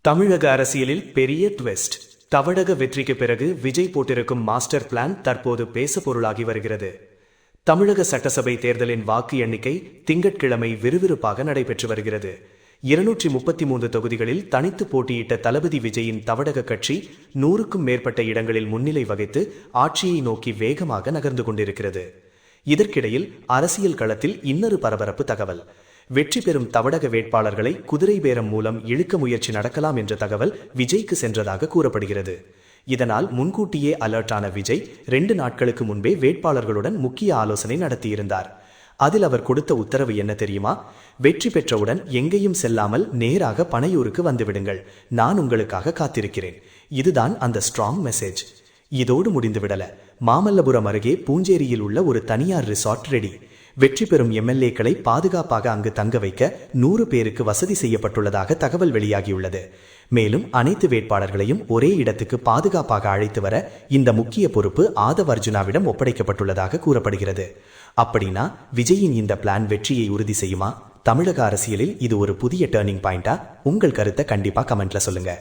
தமிழக அரசியலில் பெரிய ட்விஸ்ட். தமிழக வெற்றிக்கு பிறகு விஜய் போட்டிருக்கும் மாஸ்டர் பிளான் தற்போது பேசுபொருளாகி வருகிறது. தமிழக சட்டசபை தேர்தலின் வாக்கு எண்ணிக்கை திங்கட்கிழமை விறுவிறுப்பாக நடைபெற்று வருகிறது. 233 தொகுதிகளில் தனித்து போட்டியிட்ட தளபதி விஜயின் தமிழக கட்சி 100க்கும் மேற்பட்ட இடங்களில் முன்னிலை வகித்து ஆட்சியை நோக்கி வேகமாக நகர்ந்து கொண்டிருக்கிறது. இதற்கிடையில் அரசியல் களத்தில் இன்னொரு பரபரப்பு தகவல். வெற்றி பெறும் தமிழக வேட்பாளர்களை குதிரை பேரம் மூலம் இழுக்க முயற்சி நடக்கலாம் என்ற தகவல் விஜய்க்கு சென்றதாக கூறப்படுகிறது. இதனால் முன்கூட்டியே அலர்ட்டான விஜய் 2 நாட்களுக்கு முன்பே வேட்பாளர்களுடன் முக்கிய ஆலோசனை நடத்தியிருந்தார். அதில் அவர் கொடுத்த உத்தரவு என்ன தெரியுமா? வெற்றி பெற்றவுடன் எங்கேயும் செல்லாமல் நேராக பனையூருக்கு வந்துவிடுங்கள், நான் உங்களுக்காக காத்திருக்கிறேன். இதுதான் அந்த ஸ்ட்ராங் மெசேஜ். இதோடு முடிந்துவிடல. மாமல்லபுரம் அருகே பூஞ்சேரியில் உள்ள ஒரு தனியார் ரிசார்ட் ரெடி. வெற்றி பெறும் எம்எல்ஏக்களை பாதுகாப்பாக அங்கு தங்க வைக்க 100 பேருக்கு வசதி செய்யப்பட்டுள்ளதாக தகவல் வெளியாகியுள்ளது. மேலும் அனைத்து வேட்பாளர்களையும் ஒரே இடத்துக்கு பாதுகாப்பாக அழைத்து வர இந்த முக்கிய பொறுப்பு ஆதவ் அர்ஜுனாவிடம் ஒப்படைக்கப்பட்டுள்ளதாக கூறப்படுகிறது. அப்படின்னா விஜயின் இந்த பிளான் வெற்றியை உறுதி செய்யுமா? தமிழக அரசியலில் இது ஒரு புதிய டர்னிங் பாயிண்டா? உங்கள் கருத்தை கண்டிப்பா கமெண்ட்ல சொல்லுங்க.